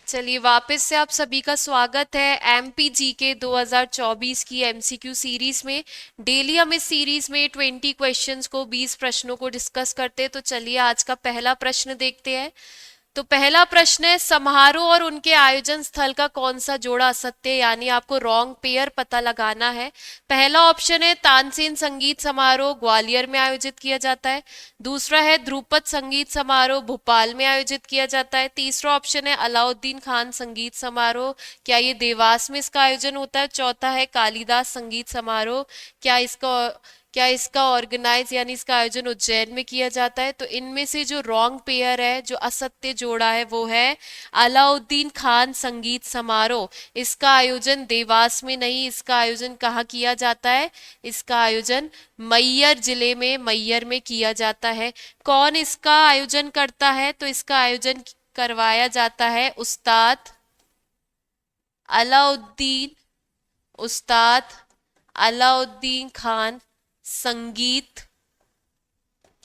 चलिए वापस से आप सभी का स्वागत है एमपीजी के 2024 की एमसीक्यू सीरीज में। डेली हम इस सीरीज में 20 क्वेश्चंस को 20 प्रश्नों को डिस्कस करते हैं। तो चलिए आज का पहला प्रश्न देखते हैं। तो पहला प्रश्न है, समारोह और उनके आयोजन स्थल का कौन सा जोड़ा असत्य है, यानी आपको रॉन्ग पेयर पता लगाना है। पहला ऑप्शन है तानसेन संगीत समारोह ग्वालियर में आयोजित किया जाता है। दूसरा है ध्रुपद संगीत समारोह भोपाल में आयोजित किया जाता है। तीसरा ऑप्शन है अलाउद्दीन खान संगीत समारोह, क्या ये देवास में इसका आयोजन होता है। चौथा है कालिदास संगीत समारोह, क्या इसका ऑर्गेनाइज यानी इसका आयोजन उज्जैन में किया जाता है। तो इनमें से जो रॉन्ग पेयर है, जो असत्य जोड़ा है, वो है अलाउद्दीन खान संगीत समारोह। इसका आयोजन देवास में नहीं, इसका आयोजन कहाँ किया जाता है? इसका आयोजन मैयर जिले में, मैयर में किया जाता है। कौन इसका आयोजन करता है? तो इसका आयोजन करवाया जाता है अलाउद्दीन उस्ताद अलाउद्दीन खान संगीत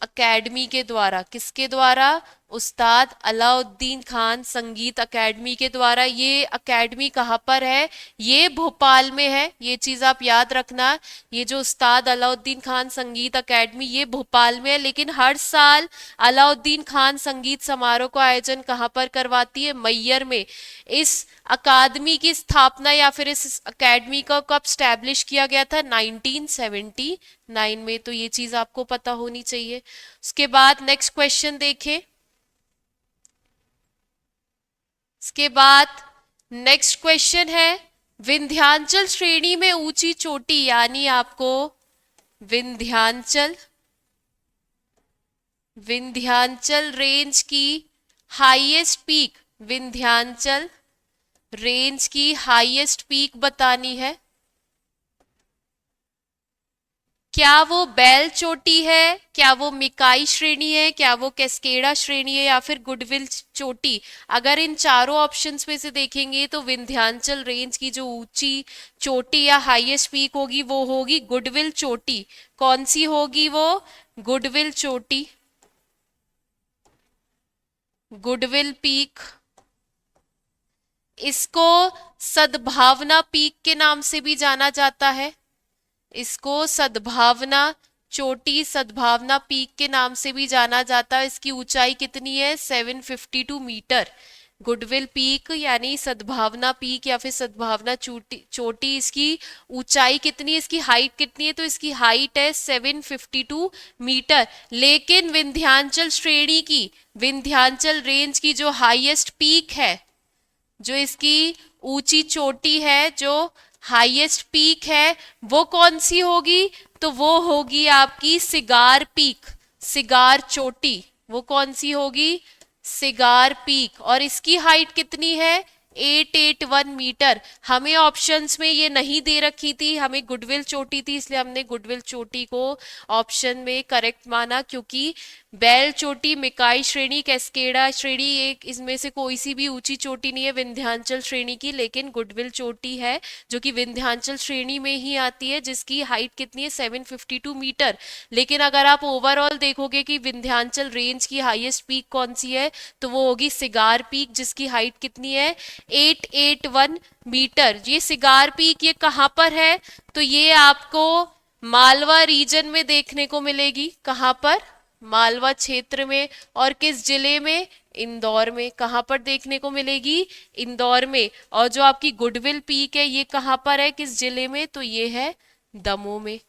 अकेडमी के द्वारा। किसके द्वारा? उस्ताद अलाउद्दीन खान संगीत अकेडमी के द्वारा। ये अकेडमी कहाँ पर है? ये भोपाल में है, ये चीज आप याद रखना। ये जो उस्ताद अलाउद्दीन खान संगीत अकेडमी, ये भोपाल में है, लेकिन हर साल अलाउद्दीन खान संगीत समारोह का आयोजन कहाँ पर करवाती है? मैयर में। इस अकादमी की स्थापना या फिर इस अकेडमी का कब स्टैब्लिश किया गया था? 1979 में। तो ये चीज आपको पता होनी चाहिए। उसके बाद नेक्स्ट क्वेश्चन देखें। इसके बाद नेक्स्ट क्वेश्चन है, विंध्याचल श्रेणी में ऊंची चोटी, यानी आपको विंध्याचल विंध्याचल रेंज की हाईएस्ट पीक, विंध्याचल रेंज की हाईएस्ट पीक बतानी है। क्या वो बैल चोटी है, क्या वो मिकाई श्रेणी है, क्या वो कैस्केडा श्रेणी है, या फिर गुडविल चोटी? अगर इन चारों ऑप्शंस में से देखेंगे तो विंध्याचल रेंज की जो ऊंची चोटी या हाईएस्ट पीक होगी वो होगी गुडविल चोटी। कौन सी होगी वो? गुडविल चोटी, गुडविल पीक। इसको सद्भावना पीक के नाम से भी जाना जाता है। इसको सद्भावना चोटी, सद्भावना पीक के नाम से भी जाना जाता है। इसकी ऊंचाई कितनी है? 752 मीटर। गुडविल पीक यानी सद्भावना पीक या फिर सद्भावना चोटी चोटी, इसकी ऊंचाई कितनी है, इसकी हाइट कितनी है? तो इसकी हाइट है 752 मीटर। लेकिन विंध्याचल श्रेणी की, विंध्याचल रेंज की जो हाईएस्ट पीक है, जो इसकी ऊंची चोटी है, जो हाईएस्ट पीक है, वो कौन सी होगी? तो वो होगी आपकी सिगार पीक, सिगार चोटी। वो कौन सी होगी? Cigar peak. और इसकी हाइट कितनी है? 881 मीटर। हमें ऑप्शंस में ये नहीं दे रखी थी, हमें गुडविल चोटी थी, इसलिए हमने गुडविल चोटी को ऑप्शन में करेक्ट माना। क्योंकि बैल चोटी, मिकाई श्रेणी, कैस्केडा श्रेणी, एक इसमें से कोई सी भी ऊंची चोटी नहीं है विंध्याचल श्रेणी की, लेकिन गुडविल चोटी है जो कि विंध्याचल श्रेणी में ही आती है, जिसकी हाइट कितनी है? 752 मीटर। लेकिन अगर आप ओवरऑल देखोगे कि विंध्याचल रेंज की हाईएस्ट पीक कौन सी है, तो वो होगी सिगार पीक, जिसकी हाइट कितनी है? 881 मीटर। ये सिगार पीक ये कहाँ पर है? तो ये आपको मालवा रीजन में देखने को मिलेगी। कहाँ पर? मालवा क्षेत्र में। और किस जिले में? इंदौर में। कहाँ पर देखने को मिलेगी? इंदौर में। और जो आपकी गुडविल पीक है ये कहाँ पर है, किस जिले में? तो ये है दमोह में।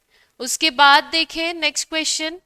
उसके बाद देखें नेक्स्ट क्वेश्चन।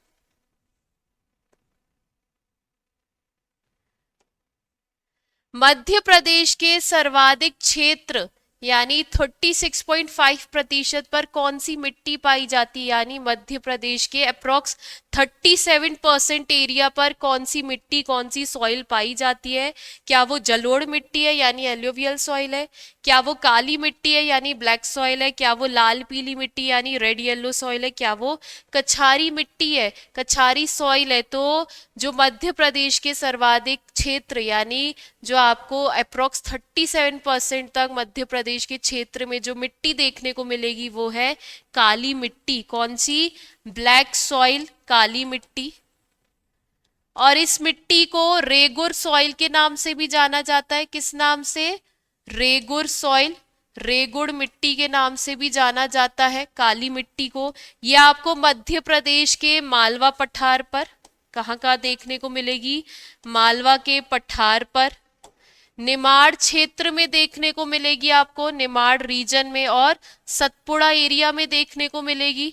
मध्य प्रदेश के सर्वाधिक क्षेत्र यानी 36.5% पर कौन सी मिट्टी पाई जाती है? यानी मध्य प्रदेश के अप्रोक्स 37% एरिया पर कौन सी मिट्टी, कौन सी सॉइल पाई जाती है? क्या वो जलोढ़ मिट्टी है यानी एल्यूवियल सॉइल है? क्या वो काली मिट्टी है यानी ब्लैक सॉइल है? क्या वो लाल पीली मिट्टी यानी रेड येलो सॉइल है? क्या वो कछारी मिट्टी है, कछारी सॉइल है? तो जो मध्य प्रदेश के सर्वाधिक क्षेत्र यानी जो आपको अप्रोक्स 37% तक मध्य प्रदेश के क्षेत्र में जो मिट्टी देखने को मिलेगी वो है काली मिट्टी। कौन सी? ब्लैक सॉइल, काली मिट्टी। और इस मिट्टी को रेगुर सॉइल के नाम से भी जाना जाता है। किस नाम से? रेगुर सॉइल, रेगुड़ मिट्टी के नाम से भी जाना जाता है काली मिट्टी को। यह आपको मध्य प्रदेश के मालवा पठार पर, कहाँ कहाँ देखने को मिलेगी? मालवा के पठार पर, निमाड़ क्षेत्र में देखने को मिलेगी आपको, निमाड़ रीजन में, और सतपुड़ा एरिया में देखने को मिलेगी,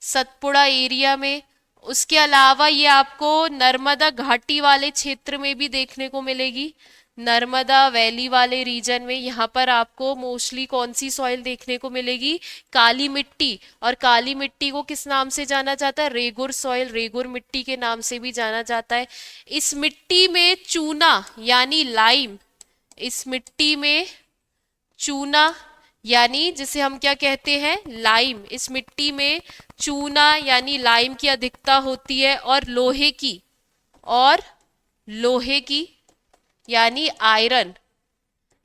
सतपुड़ा एरिया में। उसके अलावा ये आपको नर्मदा घाटी वाले क्षेत्र में भी देखने को मिलेगी, नर्मदा वैली वाले रीजन में। यहाँ पर आपको मोस्टली कौन सी सॉइल देखने को मिलेगी? काली मिट्टी। और काली मिट्टी को किस नाम से जाना जाता है? रेगुर सॉइल, रेगुर मिट्टी के नाम से भी जाना जाता है। इस मिट्टी में चूना यानी लाइम, इस मिट्टी में चूना यानी जिसे हम क्या कहते हैं? लाइम। इस मिट्टी में चूना यानी लाइम की अधिकता होती है, और लोहे की, और लोहे की यानी आयरन।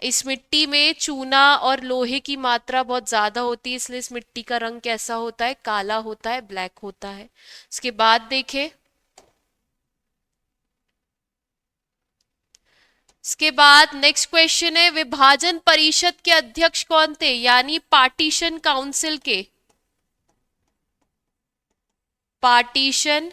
इस मिट्टी में चूना और लोहे की मात्रा बहुत ज्यादा होती है, इसलिए इस मिट्टी का रंग कैसा होता है? काला होता है, ब्लैक होता है। इसके बाद देखें, इसके बाद नेक्स्ट क्वेश्चन है, विभाजन परिषद के अध्यक्ष कौन थे? यानी पार्टीशन काउंसिल के, पार्टीशन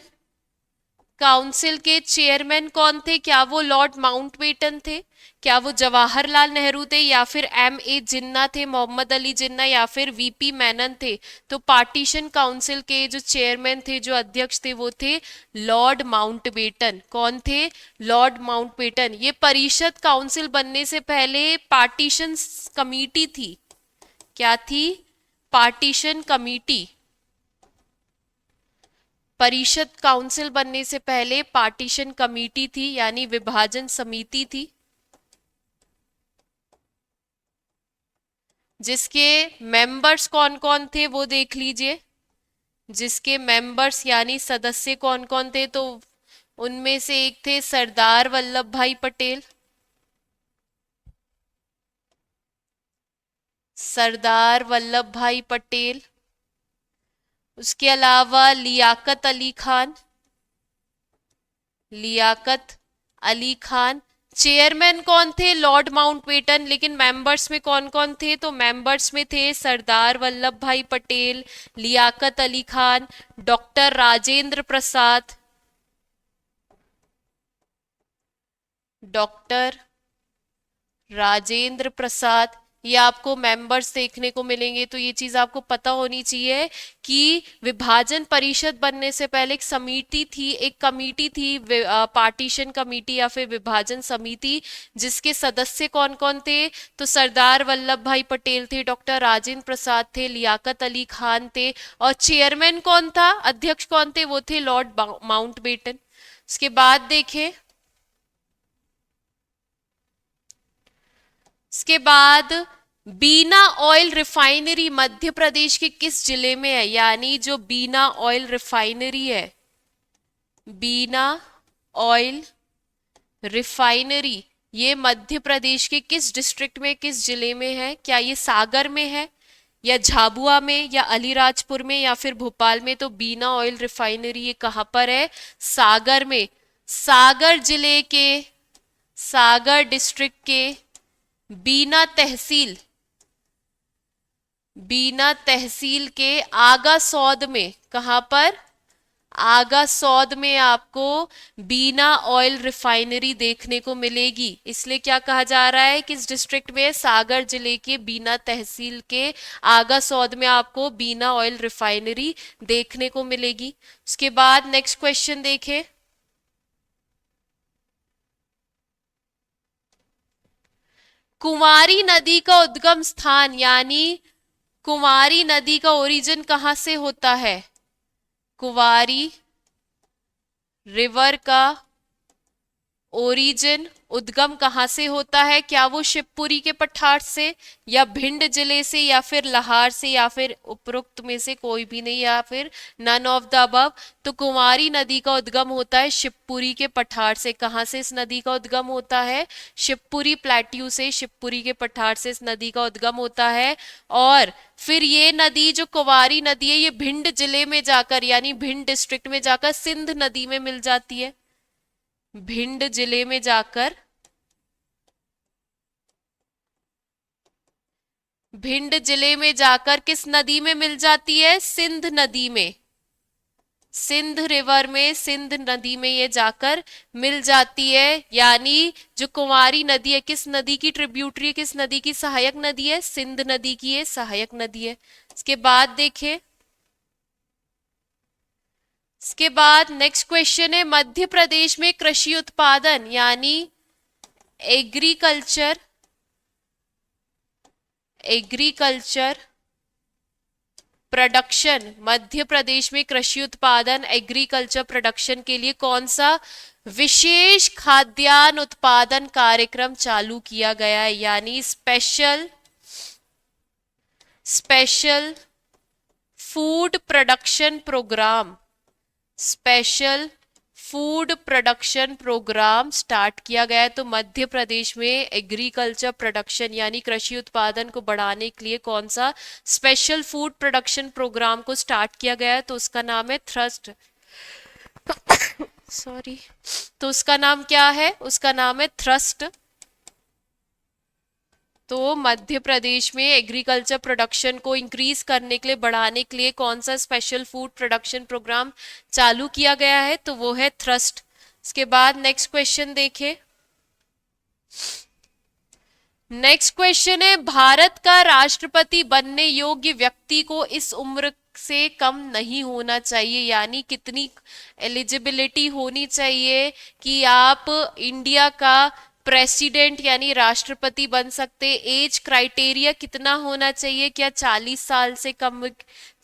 काउंसिल के चेयरमैन कौन थे? क्या वो लॉर्ड माउंटबेटन थे? क्या वो जवाहरलाल नेहरू थे? या फिर M.A. जिन्ना थे, मोहम्मद अली जिन्ना, या फिर V.P. मेनन थे? तो पार्टीशन काउंसिल के जो चेयरमैन थे, जो अध्यक्ष थे, वो थे लॉर्ड माउंटबेटन। कौन थे? Lord Mountbatten. ये परिषद काउंसिल बनने से पहले पार्टीशन कमीटी थी। क्या थी? Partition committee. परिषद काउंसिल बनने से पहले पार्टीशन कमेटी थी, यानी विभाजन समिति थी, जिसके मेंबर्स कौन कौन थे वो देख लीजिए। जिसके मेंबर्स यानी सदस्य कौन कौन थे, तो उनमें से एक थे सरदार वल्लभ भाई पटेल, सरदार वल्लभ भाई पटेल। उसके अलावा लियाकत अली खान, लियाकत अली खान। चेयरमैन कौन थे? Lord Mountbatten. लेकिन मेंबर्स में कौन कौन थे? तो मेंबर्स में थे सरदार वल्लभ भाई पटेल, लियाकत अली खान, डॉक्टर राजेंद्र प्रसाद, डॉक्टर राजेंद्र प्रसाद। ये आपको मेंबर्स देखने को मिलेंगे। तो ये चीज आपको पता होनी चाहिए कि विभाजन परिषद बनने से पहले एक समिति थी, एक कमेटी थी, पार्टीशन कमेटी या फिर विभाजन समिति, जिसके सदस्य कौन कौन थे? तो सरदार वल्लभ भाई पटेल थे, डॉक्टर राजेंद्र प्रसाद थे, लियाकत अली खान थे, और चेयरमैन कौन था, अध्यक्ष कौन थे? वो थे लॉर्ड माउंटबेटन। उसके बाद देखें, इसके बाद बीना ऑयल रिफाइनरी मध्य प्रदेश के किस जिले में है? यानी जो बीना ऑयल रिफाइनरी है, बीना ऑयल रिफाइनरी, ये मध्य प्रदेश के किस डिस्ट्रिक्ट में, किस जिले में है? क्या ये सागर में है, या झाबुआ में, या अलीराजपुर में, या फिर भोपाल में? तो बीना ऑयल रिफाइनरी ये कहाँ पर है? सागर में। सागर जिले के, सागर डिस्ट्रिक्ट के बीना तहसील, बीना तहसील के आगा सौद में, कहां पर? आगा सौद में आपको बीना ऑयल रिफाइनरी देखने को मिलेगी। इसलिए क्या कहा जा रहा है, किस डिस्ट्रिक्ट में? सागर जिले के बीना तहसील के आगा सौद में आपको बीना ऑयल रिफाइनरी देखने को मिलेगी। उसके बाद नेक्स्ट क्वेश्चन देखें, कुंवारी नदी का उद्गम स्थान, यानी कुंवारी नदी का ओरिजिन कहां से होता है? कुंवारी रिवर का ओरिजिन, उद्गम कहां से होता है? क्या वो शिवपुरी के पठार से, या भिंड जिले से, या फिर लाहौर से, या फिर उपरोक्त में से कोई भी नहीं, या फिर नन ऑफ द अबव? तो कुंवारी नदी का उद्गम होता है शिवपुरी के पठार से। कहां से इस नदी का उद्गम होता है? शिवपुरी प्लेट्यू से, शिवपुरी के पठार से इस नदी का उद्गम होता है। और फिर ये नदी, जो कुंवारी नदी है, ये भिंड जिले में जाकर, यानी भिंड डिस्ट्रिक्ट में जाकर सिंध नदी में मिल जाती है। भिंड जिले में जाकर, भिंड जिले में जाकर किस नदी में मिल जाती है? सिंध नदी में, सिंध रिवर में, सिंध नदी में ये जाकर मिल जाती है। यानी जो कुंवारी नदी है, किस नदी की ट्रिब्यूटरी है, किस नदी की सहायक नदी है? सिंध नदी की ये सहायक नदी है। इसके बाद देखें, इसके बाद नेक्स्ट क्वेश्चन है, मध्य प्रदेश में कृषि उत्पादन यानी agriculture, agriculture production, Madhya Pradesh में कृषि उत्पादन एग्रीकल्चर प्रोडक्शन के लिए कौन सा विशेष खाद्यान्न उत्पादन कार्यक्रम चालू किया गया है? यानी special, special food production program, special food production program start किया गया है। तो मध्य प्रदेश में एग्रीकल्चर प्रोडक्शन यानी कृषि उत्पादन को बढ़ाने के लिए कौन सा स्पेशल फूड प्रोडक्शन प्रोग्राम को स्टार्ट किया गया है? तो उसका नाम है थ्रस्ट, सॉरी, तो उसका नाम क्या है? उसका नाम है थ्रस्ट। तो मध्य प्रदेश में एग्रीकल्चर प्रोडक्शन को इंक्रीज करने के लिए, बढ़ाने के लिए कौन सा स्पेशल फूड प्रोडक्शन प्रोग्राम चालू किया गया है? तो वो है थ्रस्ट। इसके बाद नेक्स्ट क्वेश्चन देखें, नेक्स्ट क्वेश्चन है, भारत का राष्ट्रपति बनने योग्य व्यक्ति को इस उम्र से कम नहीं होना चाहिए। यानी कितनी एलिजिबिलिटी होनी चाहिए कि आप इंडिया का प्रेसिडेंट यानी राष्ट्रपति बन सकते? एज क्राइटेरिया कितना होना चाहिए? क्या 40 साल से कम,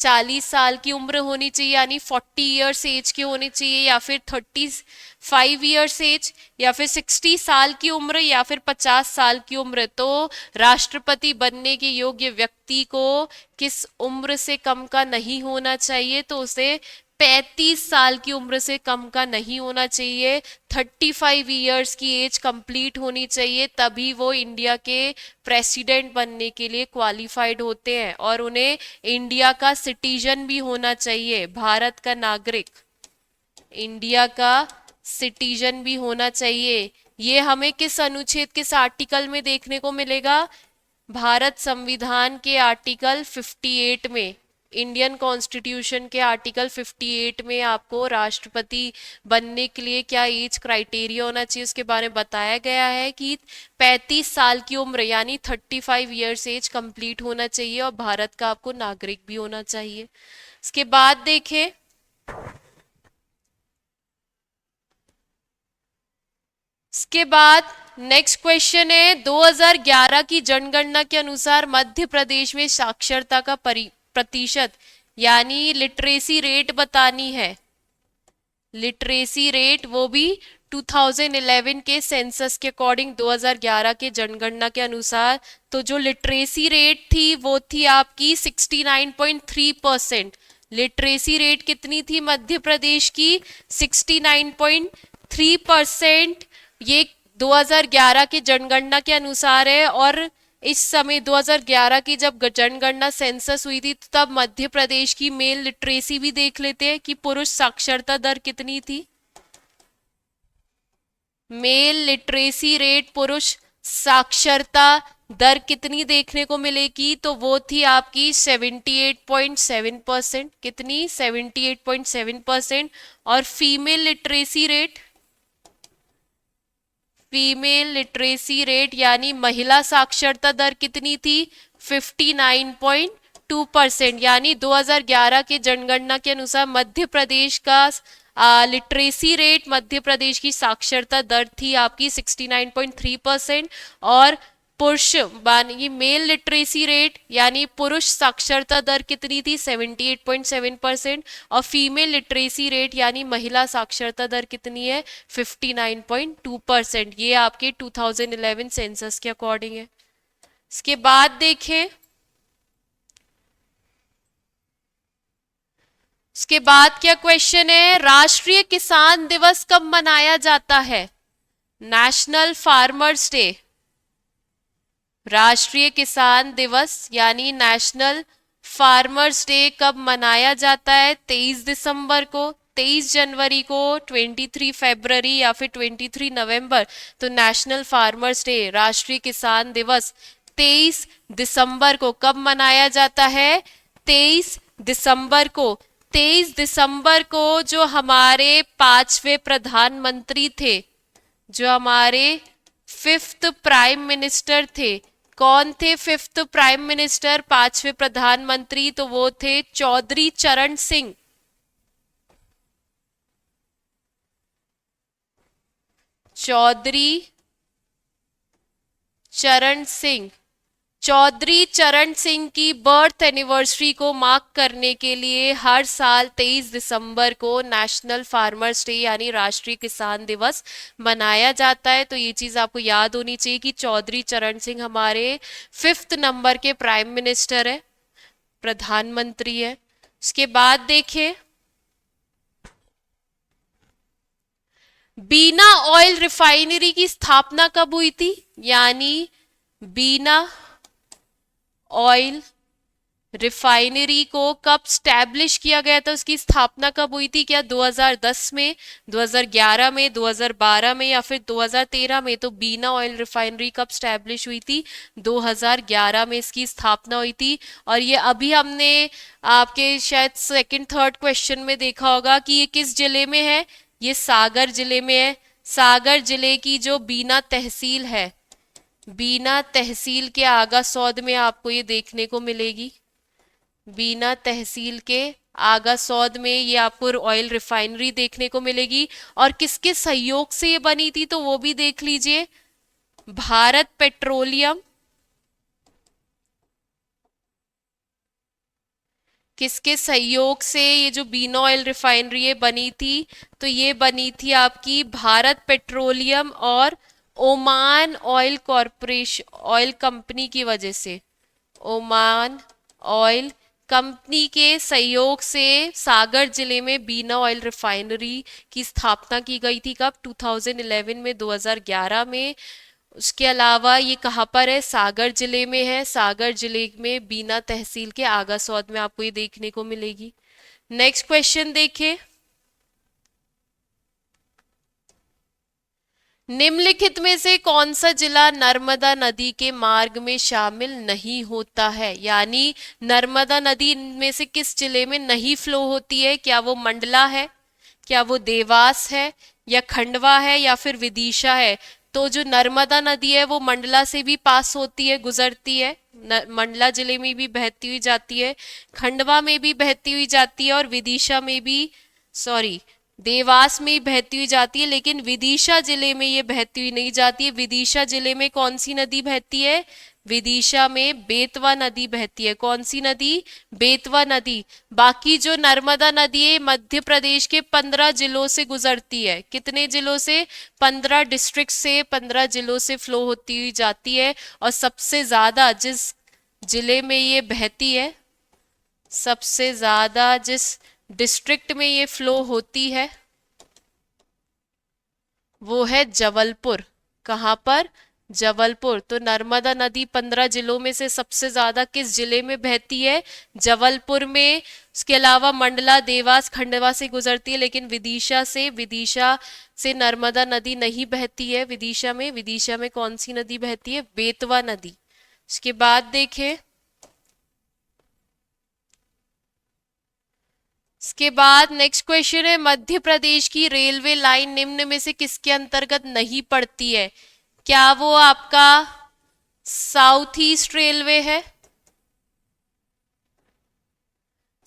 40 साल की उम्र होनी चाहिए यानी 40 इयर्स एज की होनी चाहिए, या फिर 35 इयर्स एज, या फिर 60 साल की उम्र, या फिर 50 साल की उम्र? तो राष्ट्रपति बनने के योग्य व्यक्ति को किस उम्र से कम का नहीं होना चाहिए? तो उसे 35 साल की उम्र से कम का नहीं होना चाहिए। 35 इयर्स की एज कंप्लीट होनी चाहिए, तभी वो इंडिया के प्रेसिडेंट बनने के लिए क्वालिफाइड होते हैं। और उन्हें इंडिया का सिटीजन भी होना चाहिए, भारत का नागरिक, इंडिया का सिटीजन भी होना चाहिए। ये हमें किस अनुच्छेद, किस आर्टिकल में देखने को मिलेगा? भारत संविधान के आर्टिकल 58 में, इंडियन कॉन्स्टिट्यूशन के आर्टिकल 58 में आपको राष्ट्रपति बनने के लिए क्या एज क्राइटेरिया होना चाहिए उसके बारे में बताया गया है कि 35 साल की उम्र यानी 35 इयर्स एज कंप्लीट होना चाहिए, और भारत का आपको नागरिक भी होना चाहिए। इसके बाद देखें, इसके बाद नेक्स्ट क्वेश्चन है, 2011 की जनगणना के अनुसार मध्य प्रदेश में साक्षरता का प्रतिशत यानी लिटरेसी रेट बतानी है। लिटरेसी रेट वो भी 2011 के सेंसस के अकॉर्डिंग, 2011 के जनगणना के अनुसार। तो जो लिटरेसी रेट थी वो थी आपकी 69.3%। लिटरेसी रेट कितनी थी मध्य प्रदेश की? 69.3%। ये 2011 के जनगणना के अनुसार है। और इस समय 2011 की जब जनगणना सेंसस हुई थी तब मध्य प्रदेश की मेल लिटरेसी भी देख लेते हैं कि पुरुष साक्षरता दर कितनी थी। मेल लिटरेसी रेट, पुरुष साक्षरता दर कितनी देखने को मिलेगी? तो वो थी आपकी 78.7%। कितनी? 78.7%। और female literacy rate, female literacy rate यानी महिला साक्षरता दर कितनी थी? 59.2%। यानी 2011 के जनगणना के अनुसार मध्य प्रदेश का लिटरेसी रेट, मध्य प्रदेश की साक्षरता दर थी आपकी 69.3%। और पुरुष यानी मेल लिटरेसी रेट यानी पुरुष साक्षरता दर कितनी थी? 78.7%। और फीमेल लिटरेसी रेट यानी महिला साक्षरता दर कितनी है? 59.2%। ये आपके 2011 सेंसस के अकॉर्डिंग है। इसके बाद देखें, उसके बाद क्या क्वेश्चन है, राष्ट्रीय किसान दिवस कब मनाया जाता है? नेशनल फार्मर्स डे, राष्ट्रीय किसान दिवस यानी नेशनल फार्मर्स डे कब मनाया जाता है? 23 दिसंबर को। 23 जनवरी को, 23 फरवरी या फिर 23 नवंबर, तो नेशनल फार्मर्स डे, राष्ट्रीय किसान दिवस 23 दिसंबर को कब मनाया जाता है? 23 दिसंबर को। 23 दिसंबर को जो हमारे 5वें प्रधानमंत्री थे, जो हमारे 5th प्राइम मिनिस्टर थे, कौन थे 5th प्राइम मिनिस्टर, 5वें प्रधानमंत्री? तो वो थे चौधरी चरण सिंह। चौधरी चरण सिंह। चौधरी चरण सिंह की बर्थ एनिवर्सरी को मार्क करने के लिए हर साल 23 दिसंबर को नेशनल फार्मर्स डे यानी राष्ट्रीय किसान दिवस मनाया जाता है। तो ये चीज आपको याद होनी चाहिए कि चौधरी चरण सिंह हमारे 5th नंबर के प्राइम मिनिस्टर है, प्रधानमंत्री है। उसके बाद देखिए, बीना ऑयल रिफाइनरी की स्थापना कब हुई थी? यानी बीना ऑयल रिफाइनरी को कब स्टैब्लिश किया गया था, उसकी स्थापना कब हुई थी? क्या 2010 में, 2011 में, 2012 में या फिर 2013 में? तो बीना ऑयल रिफाइनरी कब स्टैब्लिश हुई थी? 2011 में इसकी स्थापना हुई थी। और ये अभी हमने आपके शायद सेकंड थर्ड क्वेश्चन में देखा होगा कि ये किस जिले में है? ये सागर जिले में है। सागर जिले की जो बीना तहसील है, बीना तहसील के आगासौद में आपको ये देखने को मिलेगी। बीना तहसील के आगासौद में ये आपको ऑयल रिफाइनरी देखने को मिलेगी। और किसके सहयोग से ये बनी थी तो वो भी देख लीजिए, भारत पेट्रोलियम। किसके सहयोग से ये जो बीना ऑयल रिफाइनरी ये बनी थी? तो ये बनी थी आपकी भारत पेट्रोलियम और Oman oil corporation, oil company की वजह से, ओमान ऑयल कंपनी के सहयोग से सागर जिले में बीना ऑयल रिफाइनरी की स्थापना की गई थी। कब? 2011 में, 2011 में। उसके अलावा ये कहाँ पर है? सागर जिले में है। सागर जिले में बीना तहसील के आगासौद में आपको ये देखने को मिलेगी। नेक्स्ट क्वेश्चन देखिए, निम्नलिखित में से कौन सा जिला नर्मदा नदी के मार्ग में शामिल नहीं होता है? यानी नर्मदा नदी में से किस जिले में नहीं फ्लो होती है? क्या वो मंडला है, क्या वो देवास है, या खंडवा है, या फिर विदिशा है? तो जो नर्मदा नदी है वो मंडला से भी पास होती है, गुजरती है, मंडला जिले में भी बहती हुई जाती है, खंडवा में भी बहती हुई जाती है, और विदिशा में भी, सॉरी, देवास में बहती हुई जाती है, लेकिन विदिशा जिले में ये बहती हुई नहीं जाती है। विदिशा जिले में कौन सी नदी बहती है? विदिशा में बेतवा नदी बहती है। कौन सी नदी? बेतवा नदी। बाकी जो नर्मदा नदी है मध्य प्रदेश के 15 जिलों से गुजरती है। कितने जिलों से? 15 डिस्ट्रिक्ट से, 15 जिलों से फ्लो होती हुई जाती है। और सबसे ज्यादा जिस जिले में ये बहती है, सबसे ज्यादा जिस डिस्ट्रिक्ट में ये फ्लो होती है वो है जबलपुर। कहाँ पर? जबलपुर। तो नर्मदा नदी 15 जिलों में से सबसे ज्यादा किस जिले में बहती है? जबलपुर में। उसके अलावा मंडला, देवास, खंडवा से गुजरती है, लेकिन विदिशा से नर्मदा नदी नहीं बहती है। विदिशा में कौन सी नदी बहती है? बेतवा नदी। उसके बाद देखें, इसके बाद नेक्स्ट क्वेश्चन है, मध्य प्रदेश की रेलवे लाइन निम्न में से किसके अंतर्गत नहीं पड़ती है? क्या वो आपका साउथ ईस्ट रेलवे है?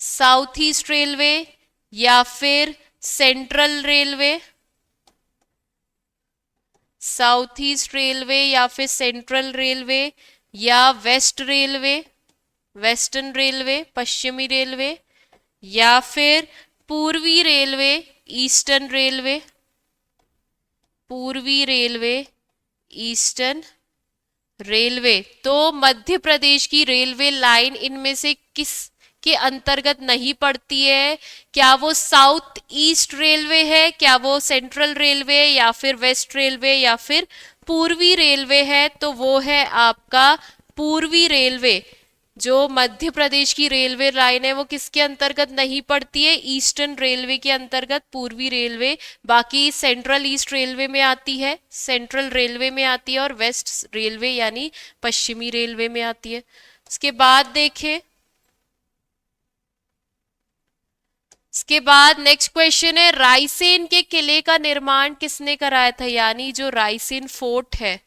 साउथ ईस्ट रेलवे, या फिर central railway? South east railway या फिर सेंट्रल रेलवे, या वेस्ट रेलवे, वेस्टर्न रेलवे, पश्चिमी रेलवे, या फिर पूर्वी रेलवे, ईस्टर्न रेलवे? पूर्वी रेलवे, ईस्टर्न रेलवे। तो मध्य प्रदेश की रेलवे लाइन इनमें से किस के अंतर्गत नहीं पड़ती है? क्या वो साउथ ईस्ट रेलवे है, क्या वो सेंट्रल रेलवे, या फिर वेस्ट रेलवे, या फिर पूर्वी रेलवे है? तो वो है आपका पूर्वी रेलवे। जो मध्य प्रदेश की रेलवे लाइन है वो किसके अंतर्गत नहीं पड़ती है? ईस्टर्न रेलवे के अंतर्गत, पूर्वी रेलवे। बाकी सेंट्रल ईस्ट रेलवे में आती है, सेंट्रल रेलवे में आती है, और वेस्ट रेलवे यानी पश्चिमी रेलवे में आती है। उसके बाद देखें, इसके बाद नेक्स्ट क्वेश्चन है, रायसेन के किले का निर्माण किसने कराया था? यानी जो रायसेन फोर्ट है,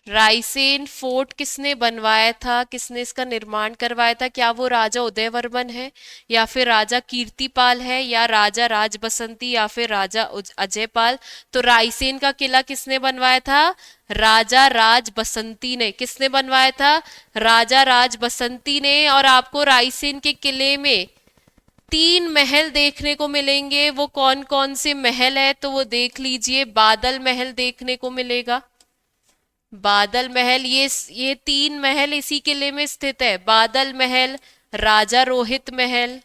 रायसेन फोर्ट किसने बनवाया था, किसने इसका निर्माण करवाया था? क्या वो राजा उदयवर्मन है, या फिर राजा कीर्तिपाल है, या राजा राज बसंती, या फिर राजा अजयपाल? तो रायसेन का किला किसने बनवाया था? राजा राज बसंती ने। किसने बनवाया था? राजा राज बसंती ने। और आपको रायसेन के किले में 3 महल देखने को मिलेंगे। वो कौन कौन से महल है तो वो देख लीजिए। बादल महल देखने को मिलेगा, बादल महल, ये 3 महल इसी किले में स्थित है। बादल महल, राजा रोहित महल,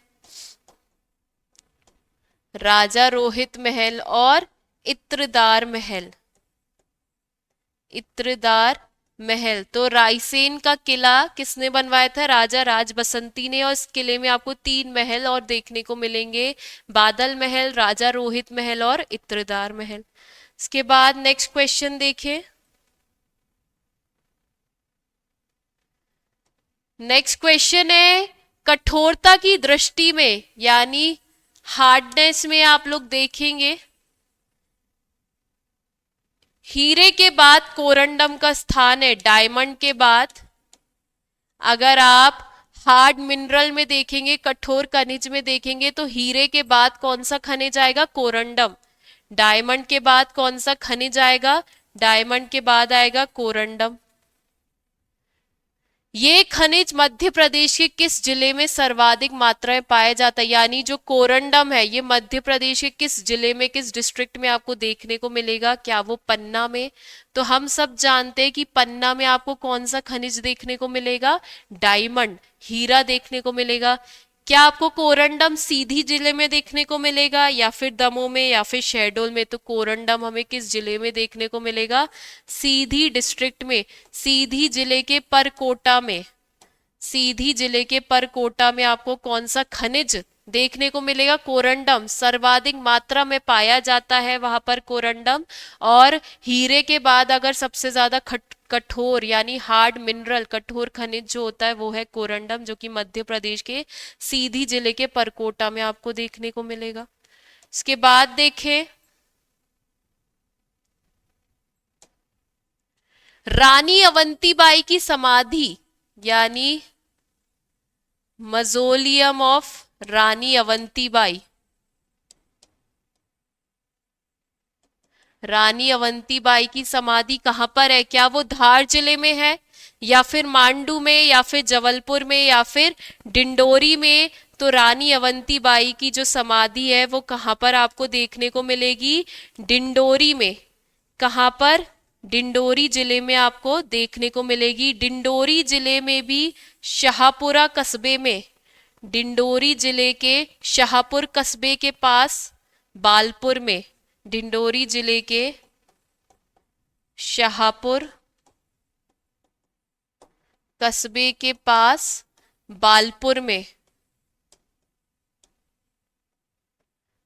राजा रोहित महल, और इत्रदार महल, इत्रदार महल। तो रायसेन का किला किसने बनवाया था? राजा राज बसंती ने। और इस किले में आपको 3 महल और देखने को मिलेंगे, बादल महल, राजा रोहित महल, और इत्रदार महल। इसके बाद नेक्स्ट क्वेश्चन देखें। नेक्स्ट क्वेश्चन है, कठोरता की दृष्टि में यानी हार्डनेस में आप लोग देखेंगे, हीरे के बाद कोरंडम का स्थान है, डायमंड के बाद। अगर आप हार्ड मिनरल में देखेंगे, कठोर खनिज में देखेंगे, तो हीरे के बाद कौन सा खनिज आएगा? कोरंडम। डायमंड के बाद कौन सा खनिज आएगा? डायमंड के बाद आएगा कोरंडम। ये खनिज मध्य प्रदेश के किस जिले में सर्वाधिक मात्रा में पाया जाता है? यानी जो कोरंडम है ये मध्य प्रदेश के किस जिले में, किस डिस्ट्रिक्ट में आपको देखने को मिलेगा? क्या वो पन्ना में? तो हम सब जानते हैं कि पन्ना में आपको कौन सा खनिज देखने को मिलेगा? डायमंड, हीरा देखने को मिलेगा। क्या आपको कोरंडम सीधी जिले में देखने को मिलेगा, या फिर दमोह में, या फिर शहडोल में? तो कोरंडम हमें किस जिले में देखने को मिलेगा? सीधी डिस्ट्रिक्ट में, सीधी जिले के परकोटा में। सीधी जिले के परकोटा में आपको कौन सा खनिज देखने को मिलेगा? कोरंडम। सर्वाधिक मात्रा में पाया जाता है वहां पर कोरंडम। और हीरे के बाद अगर सबसे ज्यादा कठोर यानी हार्ड मिनरल, कठोर खनिज जो होता है वो है कोरंडम, जो कि मध्य प्रदेश के सीधी जिले के परकोटा में आपको देखने को मिलेगा। इसके बाद देखें, रानी अवंतीबाई की समाधि यानी मजोलियम ऑफ रानी अवंतीबाई, रानी अवंतीबाई की समाधि कहां पर है? क्या वो धार जिले में है, या फिर मांडू में, या फिर जबलपुर में, या फिर डिंडोरी में? तो रानी अवंतीबाई की जो समाधि है वो कहां पर आपको देखने को मिलेगी? डिंडोरी में। कहां पर? डिंडोरी जिले में आपको देखने को मिलेगी। डिंडोरी जिले में भी शाहपुरा कस्बे में, डिंडोरी जिले के शाहपुर कस्बे के पास बालपुर में, डिंडोरी जिले के शाहपुर कस्बे के पास बालपुर में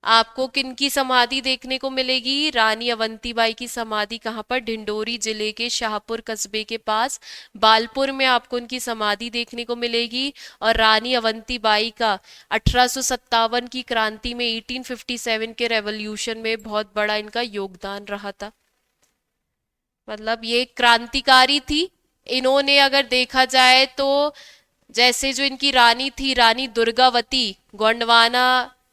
आपको किनकी समाधि देखने को मिलेगी? रानी अवंतीबाई की समाधि। कहां पर? ढिंडोरी जिले के शाहपुर कस्बे के पास बालपुर में आपको उनकी समाधि देखने को मिलेगी। और रानी अवंतीबाई का 1857 की क्रांति में, 1857 के रेवोल्यूशन में बहुत बड़ा इनका योगदान रहा था। मतलब ये क्रांतिकारी थी। इन्होंने अगर देखा जाए तो जैसे जो इनकी रानी थी, रानी दुर्गावती, गोंडवाना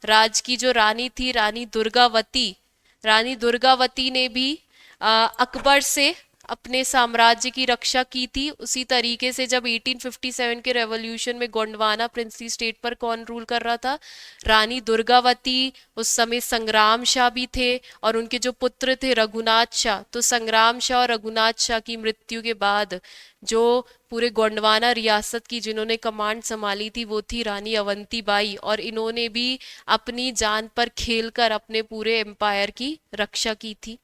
राज की जो रानी थी, रानी दुर्गावती, रानी दुर्गावती ने भी अकबर से अपने साम्राज्य की रक्षा की थी। उसी तरीके से जब 1857 के रेवोल्यूशन में गोंडवाना प्रिंसली स्टेट पर कौन रूल कर रहा था? रानी दुर्गावती। उस समय संग्राम शाह भी थे और उनके जो पुत्र थे रघुनाथ शाह। तो संग्राम शाह और रघुनाथ शाह की मृत्यु के बाद जो पूरे गोंडवाना रियासत की जिन्होंने कमांड संभाली थी वो थी रानी अवंतीबाई। और इन्होंने भी अपनी जान पर खेलकर अपने पूरे एम्पायर की रक्षा की थी।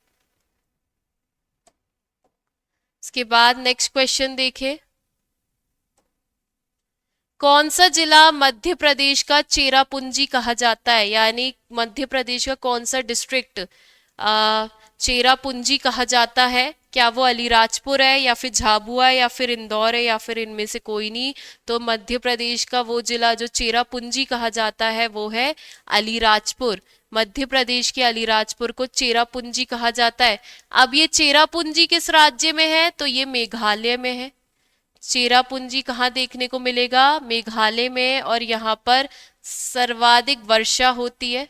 इसके बाद नेक्स्ट क्वेश्चन देखें, कौन सा जिला मध्य प्रदेश का चेरापूंजी कहा जाता है, यानी मध्य प्रदेश का कौन सा डिस्ट्रिक्ट चेरापूंजी कहा जाता है? क्या वो अलीराजपुर है, या फिर झाबुआ है, या फिर इंदौर है, या फिर इनमें से कोई नहीं? तो मध्य प्रदेश का वो जिला जो चेरापूंजी कहा जाता है वो है अलीराजपुर। मध्य प्रदेश के अलीराजपुर को चेरापूंजी कहा जाता है। अब ये चेरापूंजी किस राज्य में है? तो ये मेघालय में है। चेरापूंजी कहाँ देखने को मिलेगा? मेघालय में। और यहाँ पर सर्वाधिक वर्षा होती है,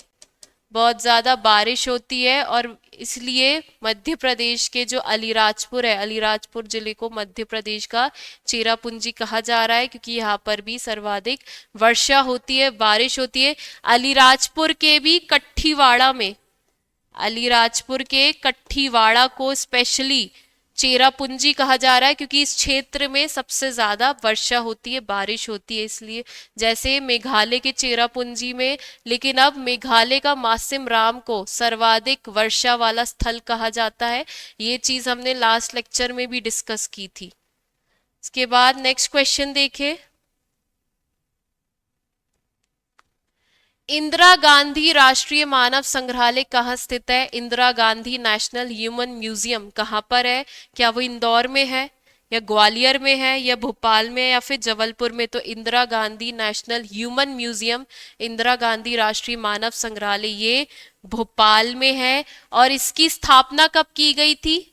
बहुत ज्यादा बारिश होती है, और इसलिए मध्य प्रदेश के जो अलीराजपुर है, अलीराजपुर जिले को मध्य प्रदेश का चेरापूंजी कहा जा रहा है, क्योंकि यहाँ पर भी सर्वाधिक वर्षा होती है, बारिश होती है। अलीराजपुर के भी कट्ठीवाड़ा में, अलीराजपुर के कट्ठीवाड़ा को स्पेशली चेरापूंजी कहा जा रहा है, क्योंकि इस क्षेत्र में सबसे ज्यादा वर्षा होती है, बारिश होती है, इसलिए। जैसे मेघालय के चेरापूंजी में, लेकिन अब मेघालय का मासिम राम को सर्वाधिक वर्षा वाला स्थल कहा जाता है। ये चीज हमने लास्ट लेक्चर में भी डिस्कस की थी। इसके बाद नेक्स्ट क्वेश्चन देखें। इंदिरा गांधी राष्ट्रीय मानव संग्रहालय कहाँ स्थित है? Indira Gandhi national human museum कहाँ पर है? क्या वो इंदौर में है, या ग्वालियर में है, या भोपाल में है, या फिर जबलपुर में? तो Indira Gandhi national human museum, Indira Gandhi राष्ट्रीय मानव संग्रहालय, ये भोपाल में है। और इसकी स्थापना कब की गई थी?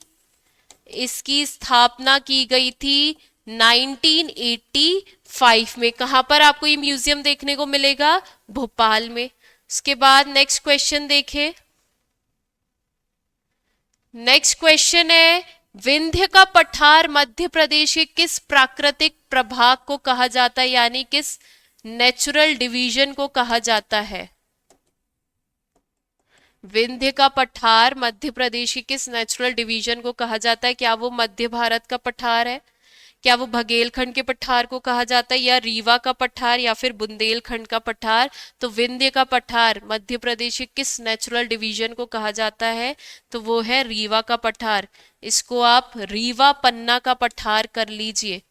इसकी स्थापना की गई थी 1985 में। कहां पर आपको ये म्यूजियम देखने को मिलेगा? भोपाल में। उसके बाद नेक्स्ट क्वेश्चन देखें। नेक्स्ट क्वेश्चन है, विंध्य का पठार मध्य प्रदेश के किस प्राकृतिक प्रभाग को कहा जाता है, यानी किस नेचुरल डिवीजन को कहा जाता है? विंध्य का पठार मध्य प्रदेश के किस नेचुरल डिवीजन को कहा जाता है? क्या वो मध्य भारत का पठार है, क्या वो बघेलखंड के पठार को कहा जाता है, या रीवा का पठार, या फिर बुंदेलखंड का पठार? तो विंध्य का पठार मध्य प्रदेश के किस नेचुरल डिवीजन को कहा जाता है? तो वो है रीवा का पठार। इसको आप रीवा पन्ना का पठार कर लीजिए।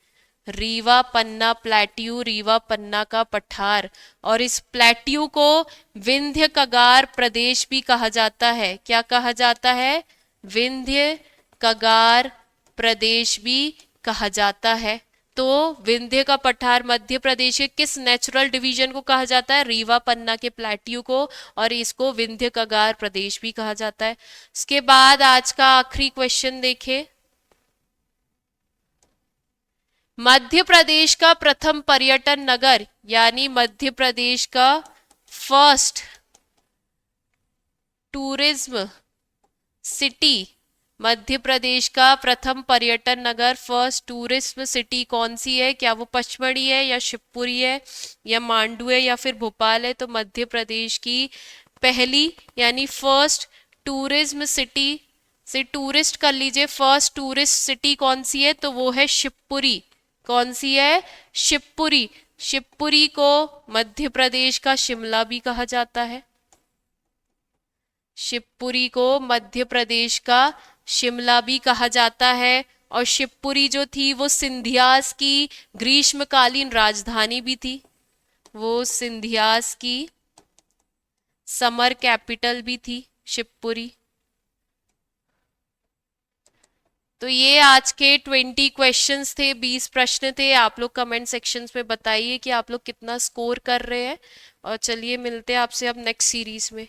रीवा पन्ना प्लेट्यू, रीवा पन्ना का पठार। और इस प्लेट्यू को विंध्य कगार प्रदेश भी कहा जाता है। क्या कहा जाता है? विंध्य कगार प्रदेश भी कहा जाता है। तो विंध्य का पठार मध्य प्रदेश के किस नेचुरल डिवीजन को कहा जाता है? रीवा पन्ना के प्लेट्यू को, और इसको विंध्य कगार प्रदेश भी कहा जाता है। इसके बाद आज का आखिरी क्वेश्चन देखें। मध्य प्रदेश का प्रथम पर्यटन नगर, यानी मध्य प्रदेश का first tourism city, Madhya Pradesh का प्रथम पर्यटन नगर, फर्स्ट टूरिस्ट सिटी कौन सी है? क्या वो पचमढ़ी है, या शिवपुरी है, या मांडू है, या फिर भोपाल है? तो मध्य प्रदेश की पहली यानी फर्स्ट टूरिज्म सिटी से टूरिस्ट कर लीजिए, फर्स्ट टूरिस्ट सिटी कौन सी है? तो वो है शिवपुरी। कौन सी है? शिवपुरी। शिवपुरी को मध्य प्रदेश का शिमला भी कहा जाता है। शिवपुरी को मध्य प्रदेश का शिमला भी कहा जाता है। और शिवपुरी जो थी वो सिंधियास की ग्रीष्मकालीन राजधानी भी थी, वो सिंधियास की समर कैपिटल भी थी शिवपुरी। तो ये आज के 20 क्वेश्चंस थे, 20 प्रश्न थे। आप लोग कमेंट सेक्शंस में बताइए कि आप लोग कितना स्कोर कर रहे हैं। और चलिए मिलते हैं आपसे अब नेक्स्ट सीरीज में।